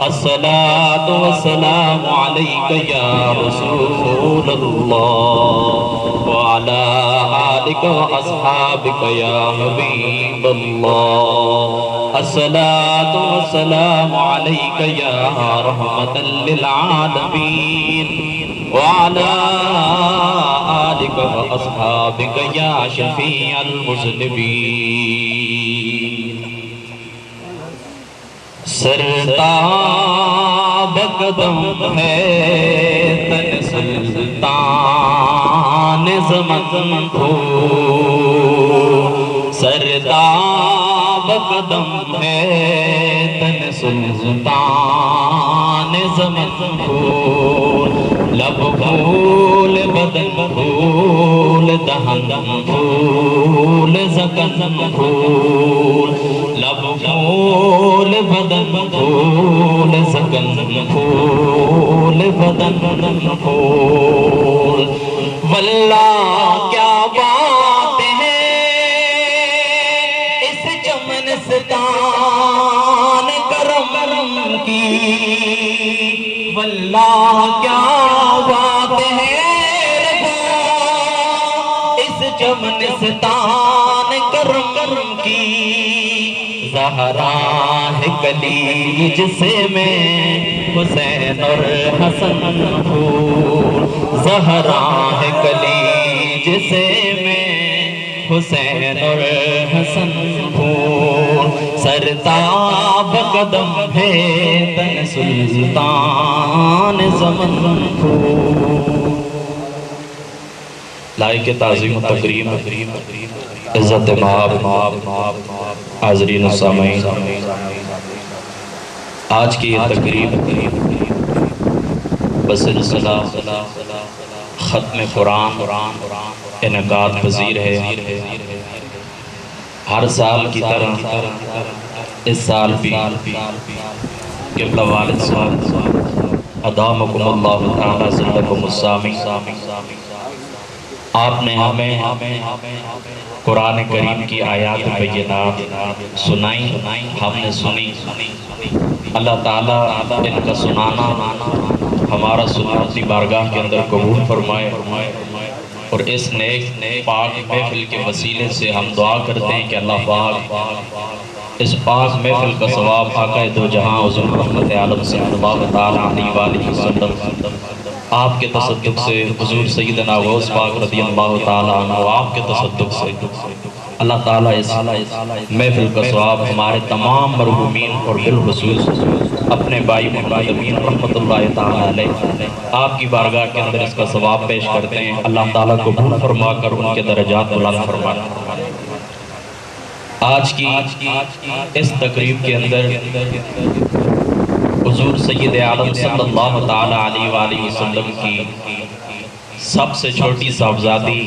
الصلاة والسلام عليك يا رسول الله وعلى آلك وأصحابك يا حبيب الله. الصلاة والسلام عليك يا رحمة للعالمين وعلى آلك وأصحابك يا شفيع المذنبين. سرتاب قدم ہے تن سلطان زمن کو، سرتاب قدم ہے تن سلطان زمن کو. لب پھول بدن پھول دہن پھول زکن پھول، لب پھول بدن پھول زکن پھول بدن پھول. واللہ کیا بات ہے اس چمنستان کرم کی، واللہ کیا بات ہے اس چمنستان کرم کی. زہرا ہے کلیج سے میں حسین اور حسن پھول، زہرا ہے کلیج سے میں حسین اور حسن پھول. سرتاب قدم ہے تن سلطان زمن پھول. لائق تعظیم و تکریم عزت مآب حاضرین و سامعین، آج کی یہ تقریب بسلسلہ ختم قرآن انعقاد پذیر ہے. ہر سال کی طرح اس سال بھی قبلہ والد صاحب ادامکم اللہ تعالی ذلکم السامی، آپ نے ہمیں قرآن کریم کی آیات بینات سنائی، ہم نے سنی. اللہ تعالیٰ ان کا سنانا ہمارا سننا اپنی بارگاہ کے اندر قبول فرمائے، اور اس نیک پاک محفل کے وسیلے سے ہم دعا کرتے ہیں کہ اللہ پاک اس پاک محفل کا ثواب آقا دو جہاں حضور رحمت عالم صلی اللہ تعالیٰ علیہ وآلہ وسلم آپ کے تصدق سے، حضور سیدنا غوث پاک رضی اللہ تعالیٰ عنہ آپ کے تصدق سے اللہ تعالیٰ اس محفل کا ثواب ہمارے تمام مرحومین اور بالخصوص اپنے بھائی محمد امین رحمت اللہ تعالیٰ علیہ آپ کی بارگاہ کے اندر اس کا ثواب پیش کرتے ہیں. اللہ تعالیٰ قبول فرما کر ان کے درجات بلند فرما. آج کی اس تقریب کے اندر حضور سید عالم صلی اللہ تعالیٰ علیہ وآلہ وسلم کی سب سے چھوٹی صاحبزادی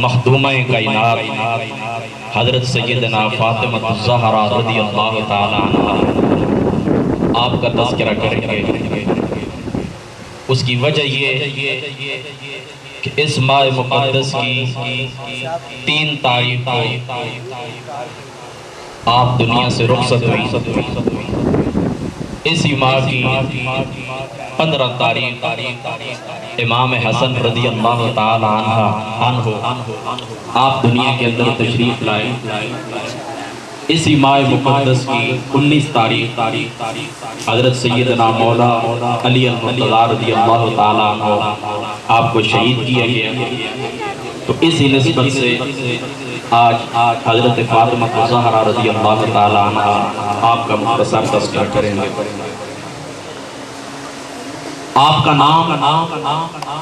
مخدومہ کائنات حضرت سیدنا فاطمہ الزہرا رضی اللہ تعالیٰ عنہ آپ کا تذکرہ کریں گے. اس کی وجہ یہ کہ اس ماہ مقدس کی 3 تاریخ کو آپ دنیا سے رخصت ہوئی. اسی ماہ کی 15 تاریخ امام حسن رضی اللہ تعالی عنہ آپ دنیا کے اندر تشریف لائے. اسی ماہ مقدس کی 19 تاریخ حضرت سیدنا مولا علی المرتضیٰ رضی اللہ تعالی عنہ آپ کو شہید کیا گیا. تو اسی نسبت سے آج حضرت فاطمہ الزہرا رضی اللہ تعالی عنہ آپ کا مختصر تذکرہ کریں گے. آپ کا نام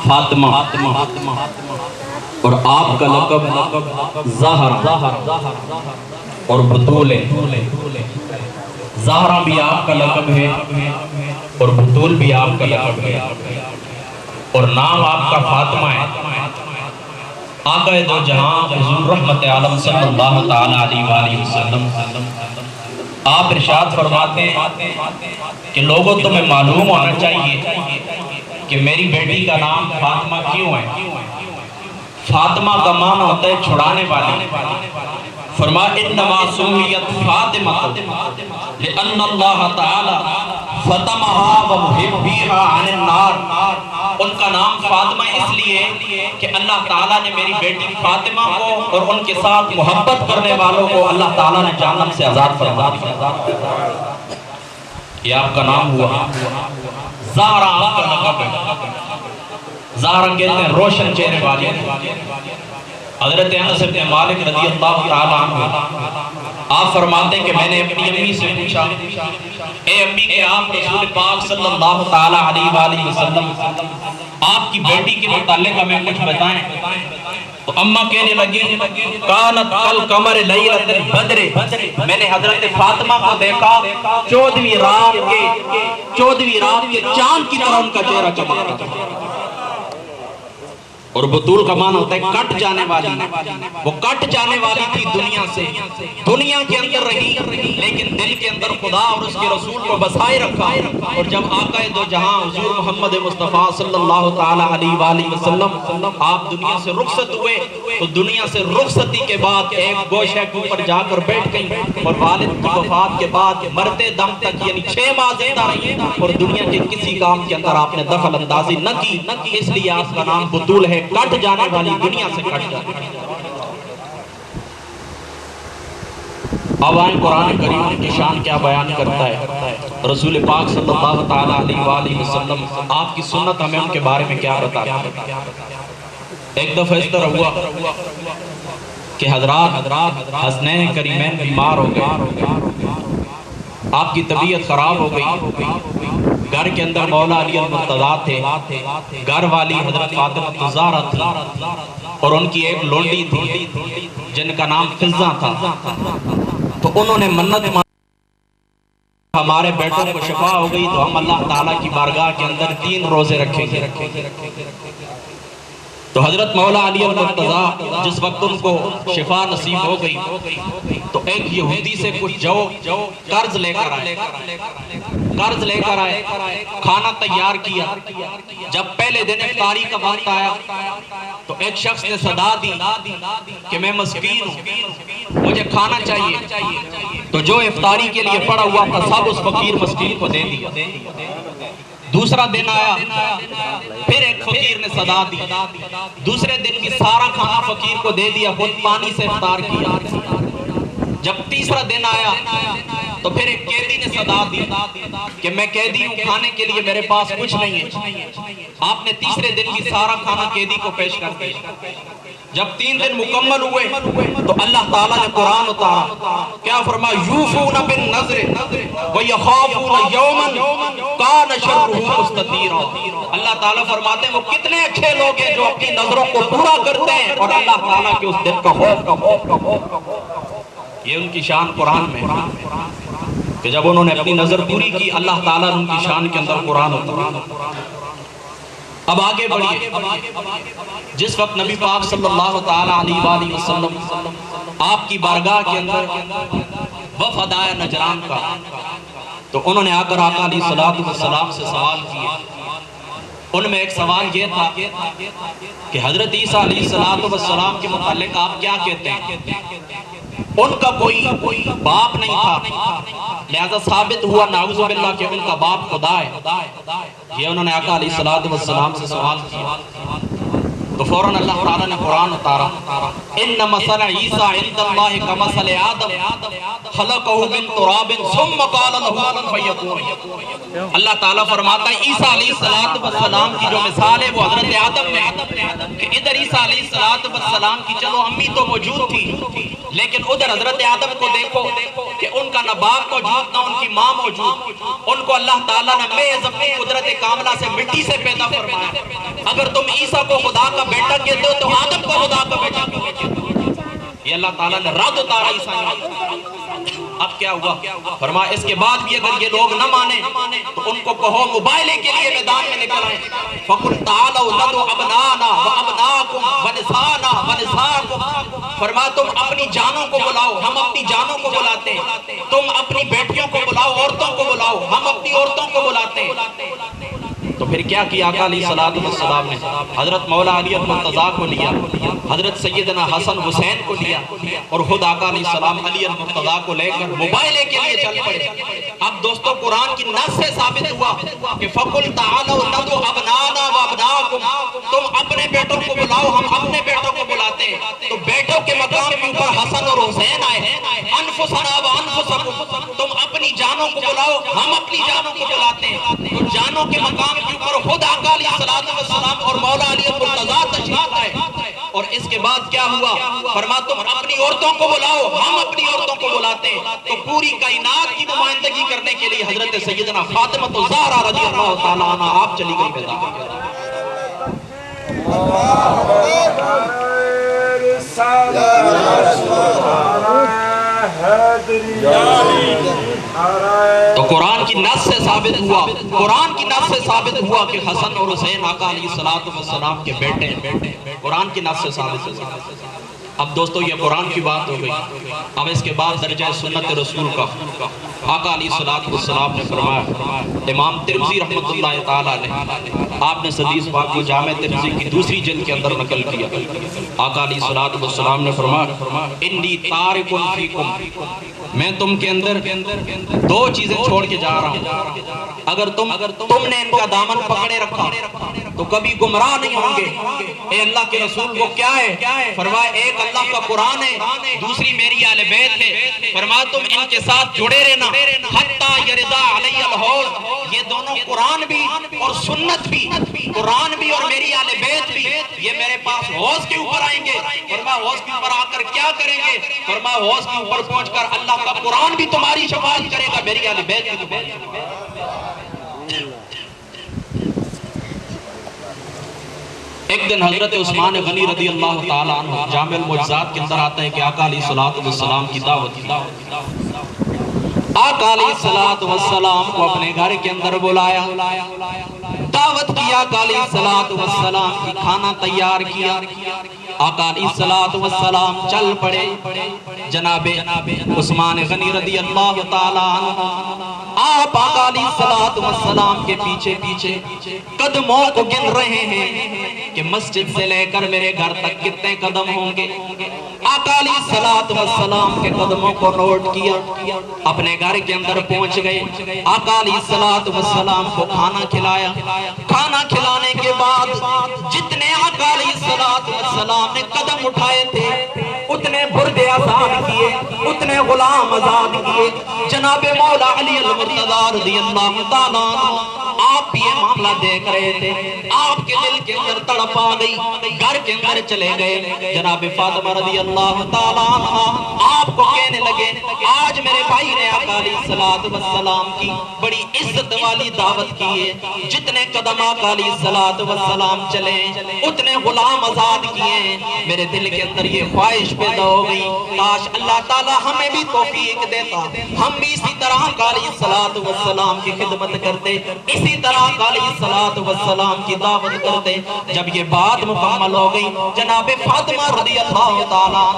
فاطمہ اور آپ کا لقب زہرا اور بطول ہے. زہرا بھی آپ کا لقب ہے اور بطول بھی آپ کا لقب ہے، اور نام آپ کا فاطمہ ہے. آقا دو جہاں حضور رحمت عالم صلی اللہ تعالیٰ علیہ وآلہ وسلم آپ ارشاد فرماتے ہیں کہ لوگوں تمہیں معلوم ہونا چاہیے کہ میری بیٹی کا نام فاطمہ کیوں ہے. فاطمہ کا معنی ہوتا ہے چھڑانے والی. فرمایا انما سمیت فاطمہ لأن اللہ تعالی فطمها ومحبیها عن النار، ان کا نام فاطمہ اس لیے کہ اللہ تعالیٰ نے میری بیٹی فاطمہ کو اور ان کے ساتھ محبت کرنے والوں کو اللہ تعالیٰ نے جہنم سے آزاد فرما دیا۔ یہ آپ کا نام ہوا زہرا، آپ کا لقب ہے۔ زہرا کہتے ہیں روشن چہرے والی۔ حضرت انس بن مالک رضی اللہ تعالیٰ عنہ آپ فرماتے ہیں کہ میں نے اپنی امی سے پوچھا، اے امی کہ آپ رسول پاک صلی اللہ تعالیٰ علیہ وآلہ وسلم آپ کی بیٹی کے متعلق ہمیں کچھ بتائیں۔ تو اماں کہنے لگی کانت کالقمر لیلۃ البدر، میں نے حضرت فاطمہ کو دیکھا 14ویں رات کے چاند کی طرح ان کا چہرہ چمکتا تھا۔ اور بطول کا معنی ہوتا ہے کٹ جانے والی، وہ کٹ جانے والی تھی دنیا سے، دنیا کے اندر رہی لیکن دل کے اندر خدا اور اس کے رسول کو بسائے رکھا۔ اور جب آقا دو جہاں حضور محمد مصطفیٰ صلی اللہ تعالیٰ علیہ وآلہ وسلم آپ دنیا سے رخصت ہوئے تو دنیا سے رخصتی کے بعد ایک گوشے کے اوپر جا کر بیٹھ گئی اور والد کی وفات کے بعد مرتے دم تک یعنی 6 ماہ زندہ رہی اور دنیا کے کسی کام کے اندر آپ نے دخل اندازی نہ کی، اس لیے آپ کا نام بطول ہے، کٹ جانے والی، دنیا سے کٹ جانے والی۔ اب آئیں قرآن کریم کی شان کیا بیان کرتا ہے، رسول پاک صلی اللہ تعالیٰ علیہ وآلہ وسلم آپ کی سنت ہمیں ان کے بارے میں کیا بتاتا ہے۔ ایک دفعہ اس طرح ہوا کہ حضرات حسنین کریمین بیمار ہو گئے، آپ کی طبیعت خراب ہو گئی، گھر کے اندر مولا علی المرتضیٰ تھے، گھر والی حضرت فاطمہ الزہرا تھی اور ان کی ایک لونڈی تھی جن کا نام فضہ تھا۔ تو انہوں نے منت مانی ہمارے بیٹوں کو شفا ہو گئی تو ہم اللہ تعالیٰ کی بارگاہ کے اندر 3 روزے رکھیں گے۔ تو حضرت مولا علی المرتضیٰ جس وقت ان کو شفا نصیب ہو گئی تو ایک یہودی سے کچھ جو قرض لے کر آئے، کھانا تیار کیا۔ جب پہلے دن افطاری کا وقت آیا تو ایک شخص نے صدا دی کہ میں مسکین ہوں، مجھے کھانا چاہیے، تو جو افطاری کے لیے پڑا ہوا تھا سب اس فقیر مسکین کو دے دیا۔ دوسرا دن آیا، پھر ایک فقیر نے صدا دی، دوسرے دن بھی سارا کھانا فقیر کو دے دیا، خود پانی سے افطار کیا۔ جب تیسرا دن آیا تو پھر ایک قیدی نے صدا دی کہ میں قیدی ہوں، کھانے کے لیے میرے پاس کچھ نہیں ہے۔ آپ نے تیسرے دن بھی سارا کھانا قیدی کو پیش کر دیا۔ جب 3 دن مکمل ہوئے تو اللہ تعالیٰ نے قرآن اتارا، کیا فرمایا؟ یوفون بالنذر ویخافون یوما کان شرہ مستطیرا۔ اللہ تعالیٰ فرماتے ہیں وہ کتنے اچھے لوگ ہیں جو اپنی نظروں کو پورا کرتے ہیں اور اللہ تعالیٰ کے اس دن کا خوف۔ یہ ان کی شان قرآن میں کہ جب انہوں نے اپنی نظر پوری کی اللہ تعالیٰ نے ان کی شان کے اندر قرآن اتارا۔ اب آگے بڑھئے، جس وقت نبی پاک صلی اللہ تعالیٰ علیہ وآلہ وسلم آپ کی بارگاہ کے اندر وفد آیا نجران کا تو انہوں نے آ کر آقا علیہ السلام سے سوال کیے۔ ان میں ایک سوال یہ تھا کہ حضرت عیسیٰ علیہ السلام کے متعلق آپ کیا کہتے ہیں؟ ان کا کوئی باپ نہیں تھا، لہذا ثابت ہوا نعوذ باللہ کہ ان کا باپ خدا ہے۔ یہ انہوں نے آقا علیہ السلام سے سوال کیا تو فوراً اللہ تعالیٰ نے قرآن اتارا، ان مثل عیسیٰ عند اللہ کمثل آدم خلقہ من تراب ثم قال له کن فیکون۔ اللہ تعالیٰ فرماتا ہے عیسیٰ علیہ السلام کی جو مثال ہے وہ حضرت آدم میں کہ ادھر عیسیٰ علیہ السلام کی چلو امی تو موجود تھی لیکن ادھر حضرت آدم کو دیکھو کہ ان کا نہ باپ موجود نہ ان کی ماں موجود، ان کو اللہ تعالیٰ نے محض اپنی قدرت کاملہ سے مٹی سے پیدا فرمایا۔ اگر تم عیسیٰ کو خدا کا بیٹا کہتے ہو تو آدم کو خدا کا بیٹا کیوں کہتے ہو؟ یہ اللہ تعالیٰ نے رد اتارا عیسیٰ۔ اب کیا ہوا؟ فرمایا اس کے بعد بھی اگر یہ لوگ نہ مانے تو ان کو کہو مبائلے کے لیے میدان میں نکل آئیں۔ فَقُلْ تَعَالَوْا نَدْعُ أَبْنَاءَنَا وَأَبْنَاءَكُمْ وَنِسَاءَنَا وَنِسَاءَكُمْ۔ فرمایا تم اپنی جانوں کو بلاؤ، ہم اپنی جانوں کو بلاتے ہیں، تم اپنی بیٹیوں کو بلاؤ، عورتوں کو بلاؤ، ہم اپنی عورتوں کو بلاتے ہیں۔ تو پھر کیا کیا آقا علیہ السلام نے؟ حضرت مولا علی المرتضیٰ کو لیا، حضرت سیدنا حسن حسین کو لیا، اور خود آقا علیہ السلام علی المرتضیٰ کو لے کر مباہلے کے لیے چل پڑے۔ اب دوستو قرآن کی نص سے ثابت ہوا کہ فَقُلْ تَعَالَوْا نَدْعُ أَبْنَاءَنَا وَأَبْنَاءَكُمْ، تم اپنے بیٹوں کو بلاؤ، ہم اپنے بیٹوں کو بلاتے ہیں۔ تو بیٹوں کے مقام کے اوپر حسن اور حسین آئے، انفسنا وانفسکم، تم اپنی جانوں کو بلاؤ، ہم اپنی جانوں کو بلاتے ہیں۔ تو جانوں کے مقام کے اوپر خود آقا علیہ السلام اور مولا علی المرتضیٰ تشریف لائے۔ اور اس کے بعد کیا ہوا؟ فرما تم اپنی عورتوں کو بلاؤ، ہم اپنی عورتوں کو بلاتے ہیں۔ تو پوری کائنات کی نمائندگی کرنے کے لیے حضرت سیدنا فاطمہ الزہرا رضی اللہ تعالیٰ عنہ آپ چلی گئی میدان۔ تو قرآن کی نص سے ثابت ہوا، قرآن کی نص سے ثابت ہوا کہ حسن اور حسین آقا علیہ السلام کے بیٹے ہیں۔ قرآن کی نص سے ثابت ہوا۔ اب دوستو یہ قرآن کی بات ہو گئی، اب اس کے بعد درجہ سنت رسول کا آقا علیہ السلام نے فرمایا۔ امام ترمذی رحمت اللہ تعالیٰ علیہ آپ نے حدیث پاک کو جامع ترمذی کی دوسری جلد کے اندر نقل کیا۔ آقا علیہ السلام نے فرمایا انی تارک فیکم، میں تم کے اندر دو چیزیں چھوڑ کے جا رہا ہوں، اگر تم نے ان کا دامن پکڑے رکھا تو کبھی گمراہ نہیں ہوں گے۔ اے اللہ کے رسول وہ کیا ہے؟ فرمایا ایک اللہ کا قرآن ہے، دوسری میری اہل بیت ہے۔ فرمایا تم ان کے ساتھ جڑے رہنا حتیٰ یرضا علی الحوض، یہ دونوں قرآن بھی اور سنت بھی، قرآن بھی اور میری اہل بیت بھی، یہ میرے پاس حوض کے اوپر آئیں گے۔ فرمایا حوض کے اوپر آ کر کیا کریں گے؟ فرمایا حوض کے اوپر پہنچ کر اللہ کا قرآن بھی تمہاری شفاعت کرے گا، میری اہل بیت بھی تمہاری شفاعت کرے گا۔ ایک دن حضرت عثمان غنی رضی اللہ تعالیٰ عنہ جامع المعجزات کے اندر آتا ہے کہ آقا علیہ السلام کی دعوت کی۔ آقا علیہ السلام کو اپنے گھر کے اندر بلایا، دعوت کیا، آقا علیہ السلام کی کھانا تیار کیا۔ آقا علیہ السلام چل پڑے، جناب عثمان غنی رضی اللہ تعالیٰ عنہ آپ آقا علیہ السلام کے پیچھے پیچھے قدموں کو گن رہے ہیں کہ مسجد سے لے کر میرے گھر تک کتنے قدم ہوں گے۔ آقا علیہ السلام کے قدموں کو نوٹ کیا، اپنے گھر کے اندر پہنچ گئے، آقا علیہ السلام کو کھانا کھلایا۔ کھانا کھلانے کے بعد جتنے آقا علیہ السلام نے قدم اٹھائے تھے اتنے بردے آزاد کیے، اتنے غلام آزاد کیے۔ جناب مولا علی المرتضیٰ رضی اللہ تعالیٰ عنہ آپ بھی یہ معاملہ دیکھ رہے تھے، آپ کے دل کے اندر تڑپ آ گئی، گھر کے اندر چلے گئے۔ جناب فاطمہ رضی اللہ تعالیٰ عنہ آپ کو کہنے لگے آج میرے بھائی نے آقا علیہ السلام کی بڑی عزت والی دعوت کی ہے، جتنے قدم آقا علیہ السلام چلے اتنے غلام آزاد کیے۔ میرے دل کے اندر یہ خواہش پیدا ہو گئی کاش اللہ تعالیٰ ہمیں بھی توفیق دیتا، ہم بھی اسی طرح آقا علیہ السلام کی خدمت کرتے، اسی طرح آقا علیہ السلام کی دعوت کرتے۔ جب یہ بات مکمل ہو گئی جناب فاطمہ رضی اللہ تعالیٰ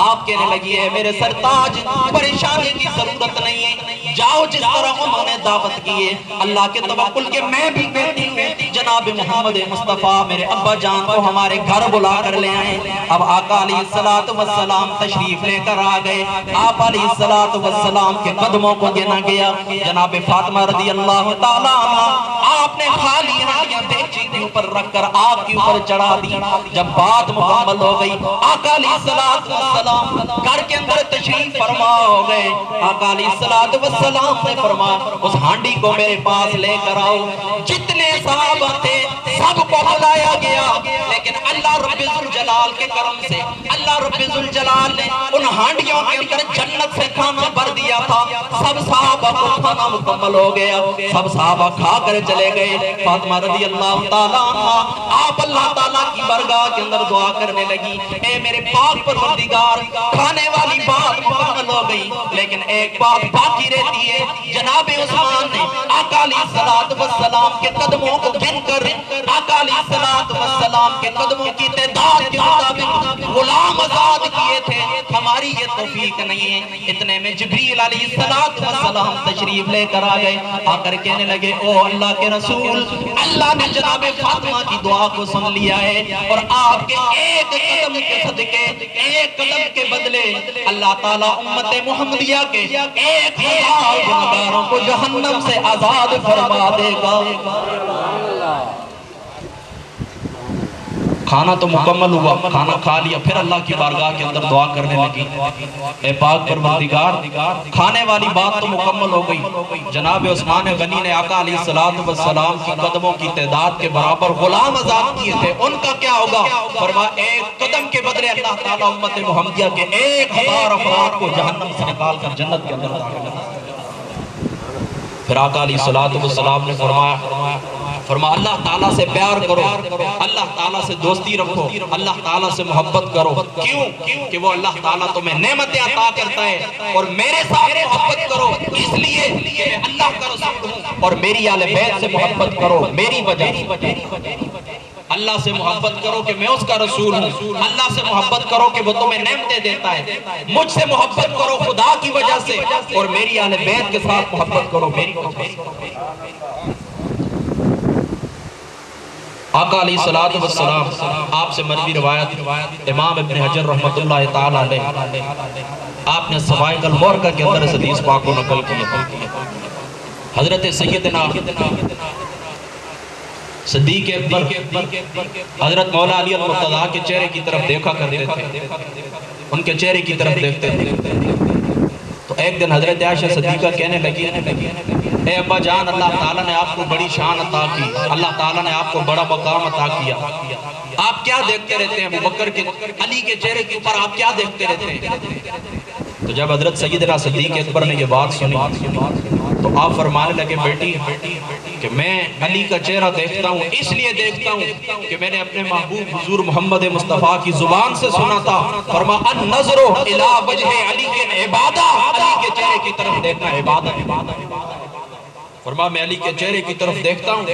آپ کہنے لگی ہے میرے سرتاج پریشانی کی ضرورت نہیں ہے، جاؤ جس طرح انہوں نے دعوت کی ہے اللہ کے توکل کے میں بھی کہتی ہوں جناب محمد مصطفیٰ میرے ابا جان کو ہمارے گھر بلا کر لے آئیں۔ اب آقا علیہ السلام تشریف لے کر آ گئے، آپ علیہ السلام کے قدموں کو گنا گیا۔ جناب فاطمہ رضی اللہ تعالیٰ عنہ آپ نے خالی ہانڈیاں دیگچی کے اوپر رکھ کر آپ کے اوپر چڑھا دی۔ جب بات مکمل ہو گئی آقا علیہ السلام گھر کے اندر تشریف فرما ہو گئے۔ آقا علیہ السلام نے فرمایا اس ہانڈی کو میرے پاس لے کر آؤ۔ جتنے صحابہ تھے سب کو بلایا گیا، لیکن اللہ رب ذوالجلال کے کرم سے اللہ رب ذوالجلال نے ان ہانڈیوں کے اندر جنت سے کھانا بھر دیا تھا۔ سب صحابہ کو کھانا مکمل ہو گیا، سب صحابہ کھا کر چلے گئے۔ فاطمہ رضی اللہ تعالیٰ عنہ آپ اللہ تعالیٰ کی برگاہ کے اندر دعا کرنے لگی اے میرے پاک پروردگار کھانے والی بات مکمل ہو گئی لیکن ایک بات باقی رہتی ہے۔ جناب عثمان نے آقا علیہ السلام کے قدموں کو گن کر آقا علیہ السلام کے قدموں کی تعداد کے مطابق غلام آزاد کیے تھے، ہماری یہ توفیق نہیں ہے۔ اتنے میں جبریل علیہ السلام تشریف لے کر آ گئے، آ کر کہنے لگے او اللہ کے رسول، اللہ نے جناب فاطمہ کی دعا کو سن لیا ہے، اور آپ کے ایک قدم کے صدقے، ایک قدم کے بدلے اللہ تعالیٰ امت محمدیہ کے 1000 گناہگاروں کو جہنم سے آزاد فرما دے گا۔ کھانا تو مکمل ہوا، کھانا کھا لیا، پھر اللہ کی بارگاہ کے اندر دعا کرنے لگی، اے پاک پروردگار، کھانے والی بات تو مکمل ہو گئی، جناب عثمان غنی نے آقا علیہ السلام کی قدموں کی تعداد کے برابر غلام آزاد کیے تھے، ان کا کیا ہوگا؟ فرمایا ایک قدم کے بدلے اللہ تعالیٰ امت محمدیہ کے 1000 افراد کو جہنم سے نکال کر جنت کے اندر داخل کرے۔ پھر آقا علیہ السلام نے فرمایا اللہ تعالیٰ سے پیار کرو، اللہ تعالیٰ سے دوستی رکھو، اللہ تعالیٰ سے محبت کرو۔ کیوں؟ کہ وہ اللہ تعالیٰ تمہیں نعمتیں عطا کرتا ہے، اور میرے ساتھ محبت کرو اس لیے کہ میں اللہ کا رسول ہوں، اور میری آل بیت سے محبت کرو میری وجہ سے۔ اللہ سے محبت کرو کہ میں اس کا رسول ہوں، اللہ سے محبت کرو کہ وہ تمہیں نعمتیں دیتا ہے، مجھ سے محبت کرو خدا کی وجہ سے، اور میری آل بیت کے ساتھ محبت کرو میری وجہ سے۔ آقا علیہ السلام آپ سے مروی روایت امام ابن حجر رحمت اللہ تعالیٰ علیہ، آپ نے صفائق المورقہ کے اندر اس حدیث پاک کو نقل کیا۔ حضرت سیدنا صدیق اکبر حضرت مولا علی المرتضیٰ کے چہرے کی طرف دیکھا کرتے تھے، ان کے چہرے کی طرف دیکھتے تھے، تو ایک دن حضرت عائشہ صدیقہ کہنے لگی اے ابا جان، اللہ تعالیٰ نے آپ کو بڑی شان عطا کی، اللہ تعالیٰ نے آپ کو بڑا مقام عطا کیا، آپ کیا دیکھتے رہتے ہیں ابو بکر کے علی کے چہرے کے اوپر، آپ کیا دیکھتے رہتے ہیں؟ تو جب حضرت سیدنا صدیق اکبر نے یہ بات سنی تو آپ فرمانے لگے بیٹی کہ میں علی کا چہرہ دیکھتا ہوں اس لیے دیکھتا ہوں کہ میں نے اپنے محبوب حضور محمد مصطفیٰ کی زبان سے سنا تھا، فرما النظر الی وجہ علی کے عبادہ، علی کے چہرے کی طرف دیکھنا عبادت۔ فرما میں علی کے چہرے کی طرف دیکھتا ہوں،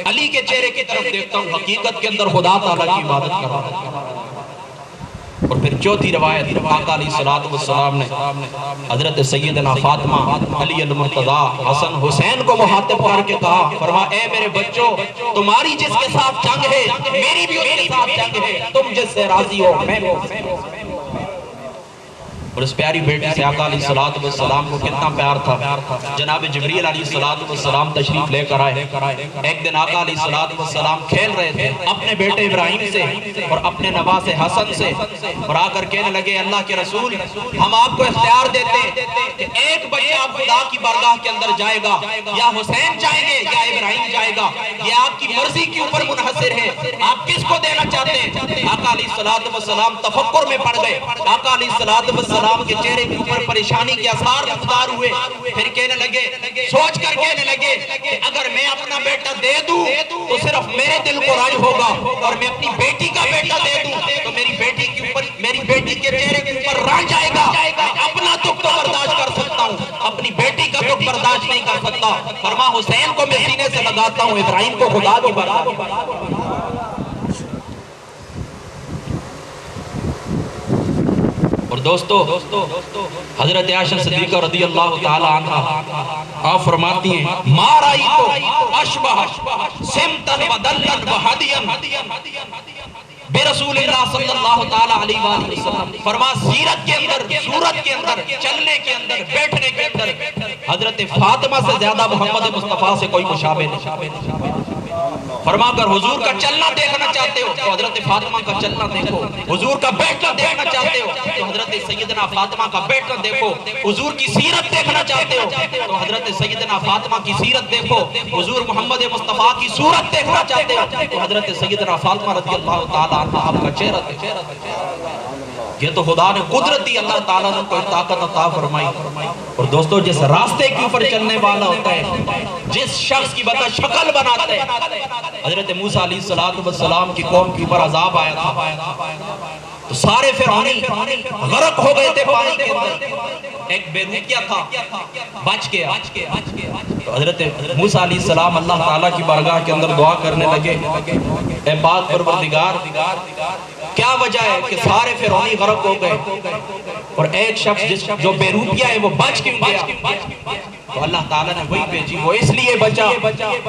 علی کے چہرے کی طرف دیکھتا ہوں، حقیقت کے اندر خدا تعالیٰ کی عبادت کر رہا ہوں۔ اور پھر چوتھی روایت آقا علیہ السلام نے حضرت سیدنا فاطمہ، علی المرتضیٰ، حسن حسین کو مخاطب کر کے کہا، فرما اے میرے بچوں، تمہاری جس کے ساتھ جنگ ہے میری بھی اس کے ساتھ جنگ ہے، تم جس سے راضی ہو میں بھی۔ اور اس پیاری بیٹی سے آقا علیہ السلام کو کتنا پیار تھا۔ جناب جبریل علیہ السلام تشریف لے کر آئے، ایک دن آقا علیہ السلام کھیل رہے تھے اپنے بیٹے ابراہیم سے اور اپنے نواز حسن سے، اور آ کر کہنے لگے اللہ کے رسول، ہم آپ کو اختیار دیتے ہیں کہ ایک بچہ خدا کی بارگاہ کے اندر جائے گا، یا حسین جائیں گے یا ابراہیم جائے گا، یہ آپ کی مرضی کے اوپر منحصر ہے، آپ کس کو دینا چاہتے ہیں؟ آقا علیہ السلام تفکر میں پڑ گئے، آقا علیہ السلام کے چہرے کے اوپر پریشانی کے اثار مقدار ہوئے، پھر کہنے لگے، سوچ کر کہنے لگے کہ اگر میں اپنا بیٹا دے دوں تو صرف میرے دل کو راج ہوگا، اور میں اپنی بیٹی کا بیٹا دے دوں تو میری بیٹی کے چہرے کے اوپر راج آئے گا، اپنا دکھ تو برداشت کر سکتا ہوں، اپنی بیٹی کا دکھ برداشت نہیں کر سکتا۔ فرما حسین کو میں سینے سے لگاتا ہوں، ابراہیم کو خدا کی بارگاہ۔ اور دوستو حضرت عائشہ صدیقہ رضی اللہ تعالی عنہ آپ فرماتی ہیں ما رأیتو اشبہ سمتن و دلن و حدین برسول اللہ صلی اللہ تعالی علیہ وآلہ وسلم، فرما سیرت کے اندر، صورت کے اندر، چلنے کے اندر، بیٹھنے کے اندر حضرت فاطمہ سے زیادہ محمد مصطفیٰ سے کوئی مشابہ نہیں۔ فرما اگر حضور کا چلنا دیکھنا چاہتے ہو تو حضرت فاطمہ کا چلنا دیکھو، حضور کا بیٹھنا دیکھنا چاہتے ہو تو حضرت سیدنا فاطمہ کا بیٹھنا دیکھو، حضور کی سیرت دیکھنا چاہتے ہو تو حضرت سیدنا فاطمہ کی سیرت دیکھو، حضور محمد مصطفیٰ کی صورت دیکھنا چاہتے ہو تو حضرت سیدنا فاطمہ رضی اللہ تعالیٰ عنہ آپ کا چہرہ دیکھو۔ یہ تو خدا نے قدرتی اللہ تعالیٰ نے کوئی طاقت عطا فرمائی۔ اور دوستو جس راستے کے اوپر چلنے والا ہوتا ہے، جس شخص کی بتا شکل بناتا ہے، حضرت موسیٰ علیہ السلام کی قوم کے اوپر عذاب آیا تھا، تو سارے فرعونی غرق ہو گئے تھے پانی کے اندر، ایک بیروکیا تھا بچ گیا۔ تو حضرت موسیٰ علیہ السلام اللہ تعالیٰ کی بارگاہ کے اندر دعا کرنے لگے، اے پاک پروردگار کیا وجہ ہے کہ سارے فرعونی غرق ہو گئے اور ایک شخص جو بیروکیا ہے وہ بچ کیوں گیا؟ تو اللہ تعالیٰ نے وہی بھیجی، وہ اس لیے بچا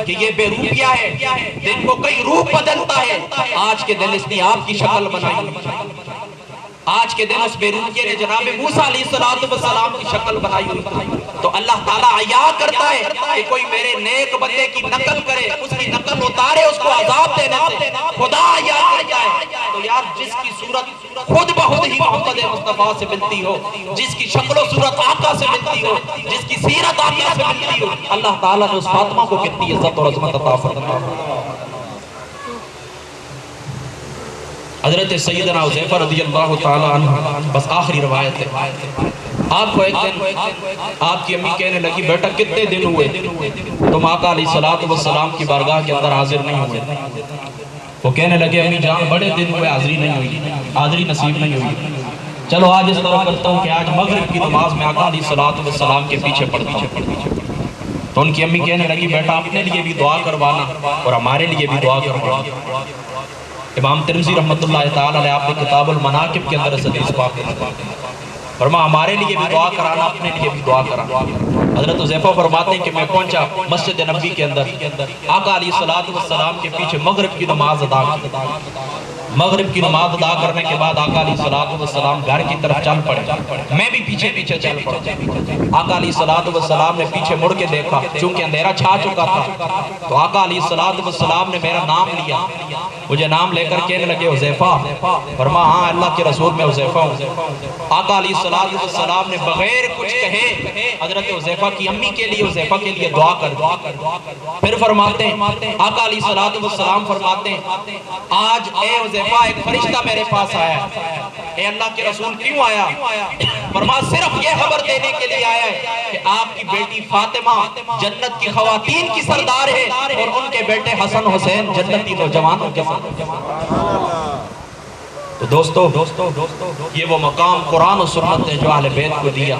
کہ یہ بیروپیا ہے، دن کو کئی روپ بدلتا ہے، آج کے دن اس نے آپ کی شکل بنائی، آج کے دن اس بیروپیے نے جناب موسیٰ علیہ السلام کی شکل بنائی ہوئی۔ تو اللہ تعالیٰ عیا کرتا ہے کہ کوئی میرے نیک بندے کی نقل کرے، اس کی نقل اتارے اس کو عذاب دینے سے، خدا عیا کرتا ہے۔ تو یار جس کی صورت خود بخود ہی محمد مصطفیٰ سے ملتی ہو، جس کی شکل و صورت آقا سے ملتی ہو، جس کی سیرت آقا سے ملتی ہو، اللہ تعالیٰ نے اس فاطمہ کو کتنی عزت اور عظمت عطا فرمائی۔ حضرت سیدنا حذیفہ رضی اللہ تعالیٰ عنہ، بس آخری روایت ہے، آپ کو ایک دن آپ کی امی کہنے لگی بیٹا کتنے دن ہوئے تم آقا علیہ السلام کی بارگاہ کے اندر حاضر نہیں ہوئے؟ وہ کہنے لگے امی جان بڑے دن ہوئے حاضری نہیں ہوئی، حاضری نصیب نہیں ہوئی، چلو آج اس طرح کرتا ہوں کہ آج مغرب کی نماز میں آقا علیہ السلام کے پیچھے پڑھتا ہوں۔ تو ان کی امی کہنے لگی بیٹا اپنے لیے بھی دعا کروانا اور ہمارے لیے بھی دعا کروانا۔ امام ترمذی رحمۃ اللہ تعالی علیہ آپ نے کتاب المناقب کے اندر اس حدیث پاک فرما ہمارے لیے بھی دعا کرانا، اپنے لیے بھی دعا کرانا۔ حضرت حذیفہ فرماتے ہیں کہ میں پہنچا مسجد نبوی کے اندر، آقا علیہ السلام کے پیچھے مغرب کی نماز ادا کی۔ مغرب کی نماز ادا کرنے کے بعد آقا علیہ السلام گھر کی طرف چل پڑے، میں بھی پیچھے پیچھے چل پڑا۔ آقا علیہ السلام نے پیچھے مڑ کے دیکھا، چونکہ اندھیرا چھا چکا تھا، تو آقا علیہ السلام نے میرا نام لیا، مجھے نام لے کر کہنے لگے حذیفہ، فرما ہاں اللہ کے رسول میں حذیفہ ہوں۔ آقا علیہ السلام نے بغیر کچھ کہے حضرت حذیفہ کی امی کے لیے، حذیفہ کے لیے دعا کر دی۔ پھر فرماتے ہیں آقا علیہ السلام فرماتے ہیں آج اے حذیفہ ایک فرشتہ میرے پاس آیا ہے۔ اے اللہ کے رسول کیوں آیا؟ فرما صرف یہ خبر دینے کے لیے آیا ہے کہ آپ کی بیٹی فاطمہ جنت کی خواتین کی سردار ہے اور ان کے بیٹے حسن حسین جنتی نوجوانوں کے ساتھ۔ تو دوستو یہ وہ مقام قرآن و سنت نے جو اہل بیت کو دیا،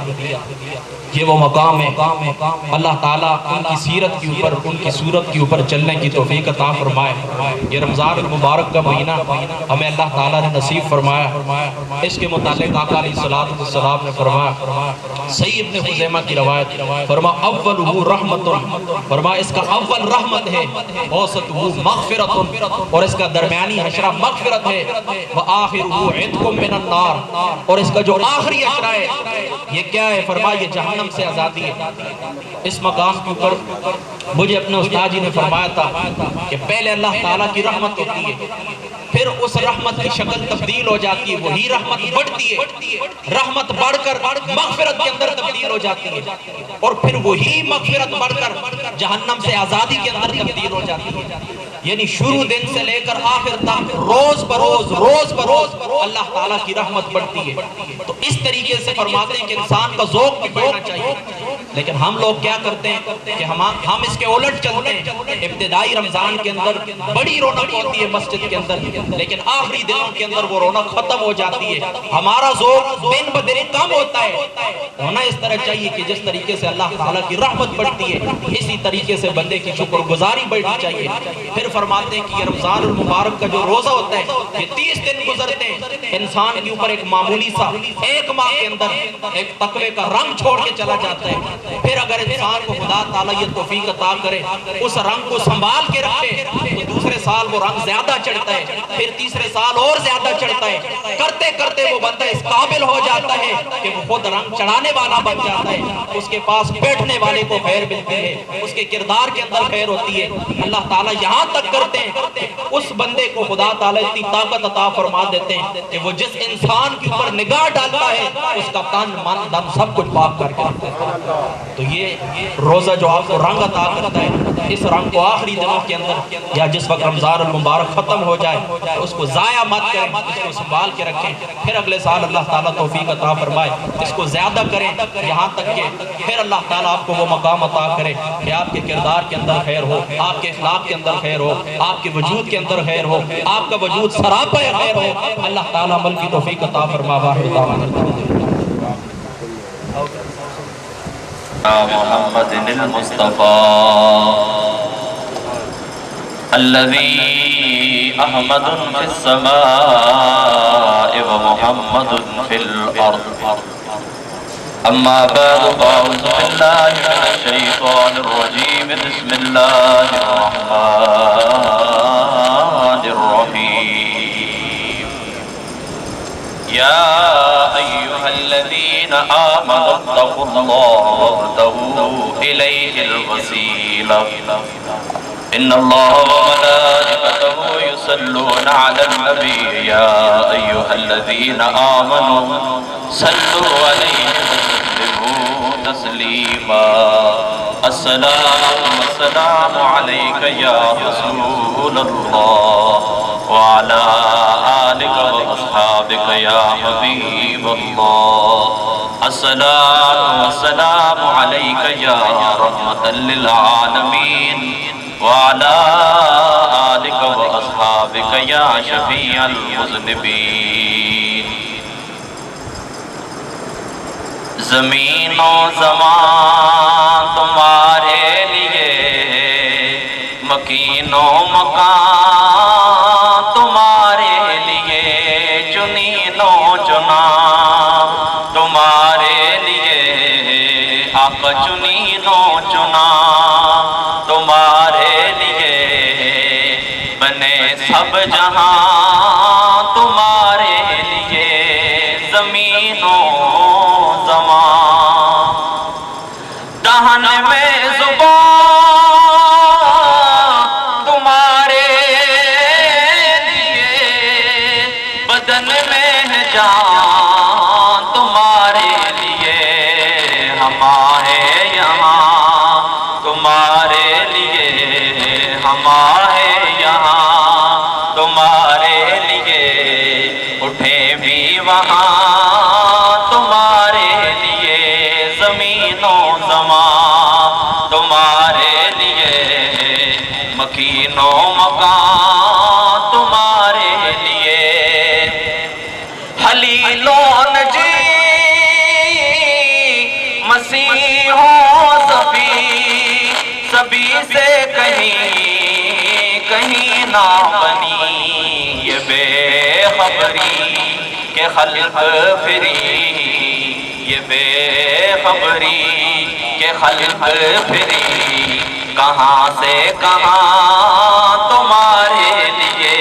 یہ وہ مقام ہے اللہ تعالیٰ ان کی سیرت کی اوپر، ان کی صورت کی اوپر چلنے کی توفیق عطا فرمائے۔ یہ رمضان المبارک کا مہینہ ہمیں اللہ تعالیٰ نے نصیب فرمایا۔ اس کے متعلق آقا علیہ السلام نے فرمایا، صحیح ابن خزیمہ کی روایت، فرما اولہ رحمت، فرما اس کا اول رحمت ہے، اوسطہ مغفرت، اور اس کا درمیانی حشرہ مغفرت ہے، وآخرہ عتق من النار، اور اس کا جو آخری حشرہ ہے یہ کیا ہے؟ فرما یہ جہنم سے آزادی ہے۔ اس مقام کے اوپر مجھے اپنے استاد جی نے فرمایا تھا کہ پہلے اللہ تعالیٰ کی رحمت ہوتی ہے، پھر اس رحمت کی شکل تبدیل ہو جاتی ہے، وہی رحمت بڑھتی ہے، رحمت بڑھ کر مغفرت کے اندر تبدیل ہو جاتی ہے، اور پھر وہی مغفرت بڑھ کر جہنم سے آزادی کے اندر تبدیل ہو جاتی ہے۔ یعنی شروع دن سے لے کر آخر تک روز بروز اللہ تعالیٰ کی رحمت بڑھتی ہے۔ تو اس طریقے سے فرماتے ہیں کہ انسان کا ذوق بھی بڑھنا چاہیے، لیکن ہم لوگ کیا کرتے ہیں کہ ہم اس کے الٹ چلتے ہیں۔ ابتدائی رمضان کے اندر بڑی رونق ہوتی ہے مسجد کے اندر، لیکن آخری دنوں کے اندر وہ رونق ختم ہو جاتی ہے، ہمارا ذوق دن بدن کم ہوتا ہے۔ ہونا اس طرح چاہیے کہ جس طریقے سے اللہ تعالیٰ کی رحمت بڑھتی ہے اسی طریقے سے بندے کی شکر گزاری بڑھنی چاہیے۔ پھر فرماتے ہیں کہ یہ رمضان المبارک کا جو روزہ ہوتا ہے یہ 30 دن گزرتے ہیں، انسان کے اوپر ایک معمولی سا ایک ماہ کے اندر ایک تقوی کا رنگ چھوڑ کے چلا جاتا ہے۔ پھر اگر انسان کو خدا تعالیٰ یہ توفیق عطا کرے اس رنگ کو سنبھال کے رکھے تو دوسرے سال وہ رنگ زیادہ چڑھتا ہے، پھر تیسرے سال اور زیادہ چڑھتا ہے، کرتے کرتے وہ بندہ اس قابل ہو جاتا ہے کہ وہ خود رنگ چڑھانے والا بن جاتا ہے، اس کے پاس بیٹھنے والے کو خیر ملتی ہے، اس کے کردار کے اندر خیر ہوتی ہے۔ اللہ تعالیٰ یہاں تک کرتے ہیں کہ اس بندے کو خدا تعالیٰ اتنی طاقت عطا فرما دیتے ہیں کہ وہ جس انسان کے اوپر نگاہ ڈالتا ہے اس کا تن من دم سب کچھ پاک کر کے رکھتا ہے۔ تو یہ روزہ جو آپ کو رنگ عطا کرتا ہے، اس رنگ کو آخری دنوں کے اندر یا جس وقت رمضان المبارک ختم ہو جائے تو اس کو ضائع مت کریں، اس کو سنبھال کے رکھیں، پھر اگلے سال اللہ تعالیٰ توفیق عطا فرمائے اس کو زیادہ کریں، یہاں تک کہ پھر اللہ تعالیٰ آپ کو وہ مقام عطا کرے کہ آپ کے کردار کے اندر خیر ہو، آپ کے اخلاق کے اندر خیر ہو، آپ کے وجود کے اندر خیر ہو، آپ کا وجود سراپا خیر ہو۔ اللہ تعالیٰ عمل کی توفیق عطا فرما۔ واحد دعوانا محمد المصطفى الذي أحمد في السماء ومحمد في الأرض أما بعد فأعوذ بالله من الشيطان الرجيم بسم الله الرحمن الرحيم يا أيها الذين آمنوا اتقوا الله وابتغوا إليه الوسيلة إن الله وملائكته يصلون على النبي يا أيها الذين آمنوا صلوا عليه وسلموا تسليما السلام والسلام عليك يا رسول الله وعلى آلك وأصحابك يا حبيب الله الصلاة والسلام عليك يا رحمة للعالمين وعلى آلك وأصحابك يا شفيع المذنبين زمین و زمان تمہارے لیے مکین و مکان تمہارے لیے چنین و چنا تمہارے لیے آقا چنین و چنا تمہارے لیے بنے سب جہاں تمہارے لیے زمین و زمان دہن میں زبان تمہارے لیے بدن میں ہے جان تمہارے لیے ہم آئے یہاں تمہارے لیے ہم آئے یہاں تمہارے لیے اٹھے بھی وہاں تمہارے لیے زمین و زمان تمہارے لیے مکین و مکان تمہارے لیے حلیل و نجی مسیح و سبھی سے کہیں نہ بنی یہ بے خبری کہ خلق پھری یہ بے خبری کہ خلق پھری کہاں سے کہاں تمہارے لیے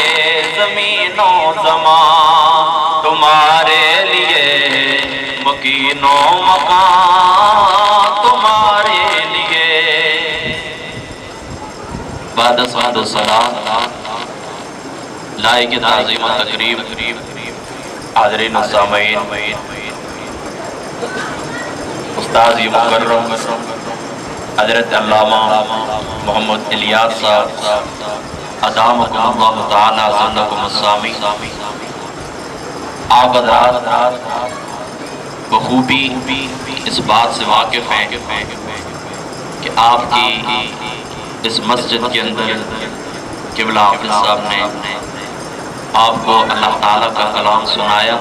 زمین و زمان تمہارے لیے مکین و مکان تمہارے لیے بعد صلاۃ السلام لائق تعظیم و تکریم حاضرین و سامعین استاذ مکرم حضرت علامہ محمد الیاس صاحب ادامکم اللہ تعالی زندکم السامی آپ حضرات بخوبی اس بات سے واقف ہیں کہ آپ کی اس مسجد کے اندر قبلہ حافظ صاحب نے آپ کو اللہ تعالیٰ کا کلام سنایا